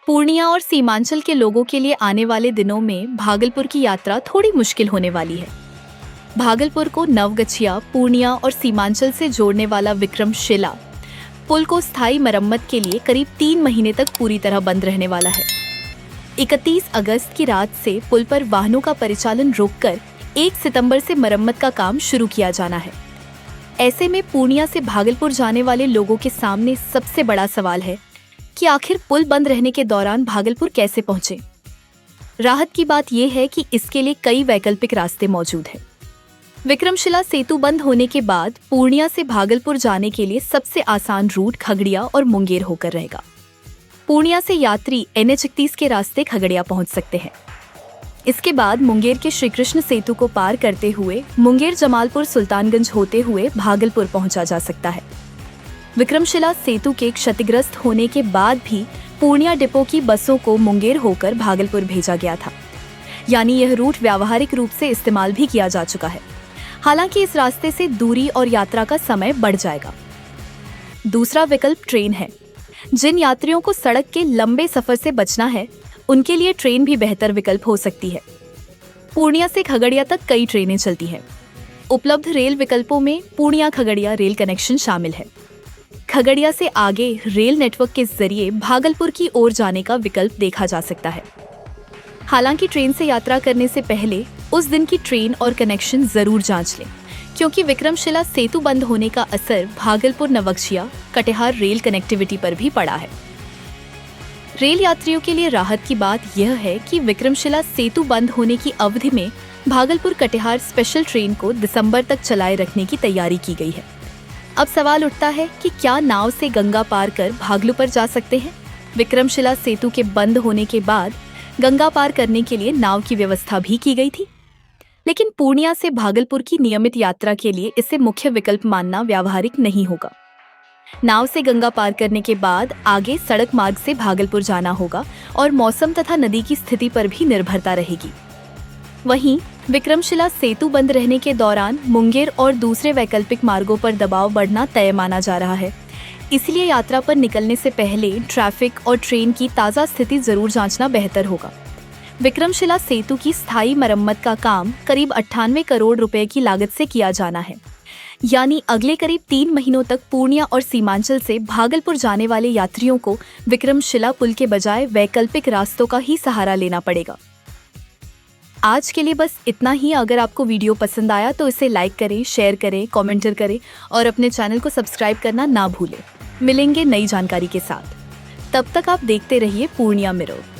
पूर्णिया और सीमांचल के लोगों के लिए आने वाले दिनों में भागलपुर की यात्रा थोड़ी मुश्किल होने वाली है। भागलपुर को नवगछिया, पूर्णिया और सीमांचल से जोड़ने वाला विक्रमशिला पुल को स्थायी मरम्मत के लिए करीब 3 महीने तक पूरी तरह बंद रहने वाला है। 31 अगस्त की रात से पुल पर वाहनों का परिचालन रोककर 1 सितंबर से मरम्मत का काम शुरू किया जाना है। ऐसे में पूर्णिया से भागलपुर जाने वाले लोगों के सामने सबसे बड़ा सवाल है कि आखिर पुल बंद रहने के दौरान भागलपुर कैसे पहुंचे। राहत की बात यह है कि इसके लिए कई वैकल्पिक रास्ते मौजूद हैं। विक्रमशिला सेतु बंद होने के बाद पूर्णिया से भागलपुर जाने के लिए सबसे आसान रूट खगड़िया और मुंगेर होकर रहेगा। पूर्णिया से यात्री NH-31 के रास्ते खगड़िया पहुंच सकते हैं। इसके बाद मुंगेर के श्री कृष्ण सेतु को पार करते हुए मुंगेर, जमालपुर, सुल्तानगंज होते हुए भागलपुर पहुंचा जा सकता है। विक्रमशिला सेतु के क्षतिग्रस्त होने के बाद भी पूर्णिया डिपो की बसों को मुंगेर होकर भागलपुर भेजा गया था, यानी यह रूट व्यावहारिक रूप से इस्तेमाल भी किया जा चुका है। हालांकि इस रास्ते से दूरी और यात्रा का समय बढ़ जाएगा। दूसरा विकल्प ट्रेन है। जिन यात्रियों को सड़क के लंबे सफर से बचना है, उनके लिए ट्रेन भी बेहतर विकल्प हो सकती है। पूर्णिया से खगड़िया तक कई ट्रेनें चलती हैं। उपलब्ध रेल विकल्पों में पूर्णिया खगड़िया रेल कनेक्शन शामिल है। खगड़िया से आगे रेल नेटवर्क के जरिए भागलपुर की ओर जाने का विकल्प देखा जा सकता है। हालांकि ट्रेन से यात्रा करने से पहले उस दिन की ट्रेन और कनेक्शन जरूर जांच लें, क्योंकि विक्रमशिला सेतु बंद होने का असर भागलपुर, नवगछिया, कटिहार रेल कनेक्टिविटी पर भी पड़ा है। रेल यात्रियों के लिए राहत की बात यह है कि विक्रमशिला सेतु बंद होने की अवधि में भागलपुर कटिहार स्पेशल ट्रेन को दिसंबर तक चलाए रखने की तैयारी की गई है। अब सवाल उठता है कि क्या नाव से गंगा पार कर भागलपुर जा सकते हैं? विक्रमशिला सेतु के बंद होने के बाद गंगा पार करने के लिए नाव की व्यवस्था भी की गई थी, लेकिन पूर्णिया से भागलपुर की नियमित यात्रा के लिए इसे मुख्य विकल्प मानना व्यावहारिक नहीं होगा। नाव से गंगा पार करने के बाद आगे सड़क मार्ग से भागलपुर जाना होगा और मौसम तथा नदी की स्थिति पर भी निर्भरता रहेगी। वहीं विक्रमशिला सेतु बंद रहने के दौरान मुंगेर और दूसरे वैकल्पिक मार्गों पर दबाव बढ़ना तय माना जा रहा है। इसलिए यात्रा पर निकलने से पहले ट्रैफिक और ट्रेन की ताज़ा स्थिति जरूर जांचना बेहतर होगा। विक्रमशिला सेतु की स्थायी मरम्मत का काम करीब 98 करोड़ रुपए की लागत से किया जाना है, यानी अगले करीब 3 महीनों तक पूर्णिया और सीमांचल से भागलपुर जाने वाले यात्रियों को विक्रमशिला पुल के बजाय वैकल्पिक रास्तों का ही सहारा लेना पड़ेगा। आज के लिए बस इतना ही। अगर आपको वीडियो पसंद आया तो इसे लाइक करें, शेयर करें, कमेंट करें और अपने चैनल को सब्सक्राइब करना ना भूलें। मिलेंगे नई जानकारी के साथ। तब तक आप देखते रहिए पूर्णिया मिरर।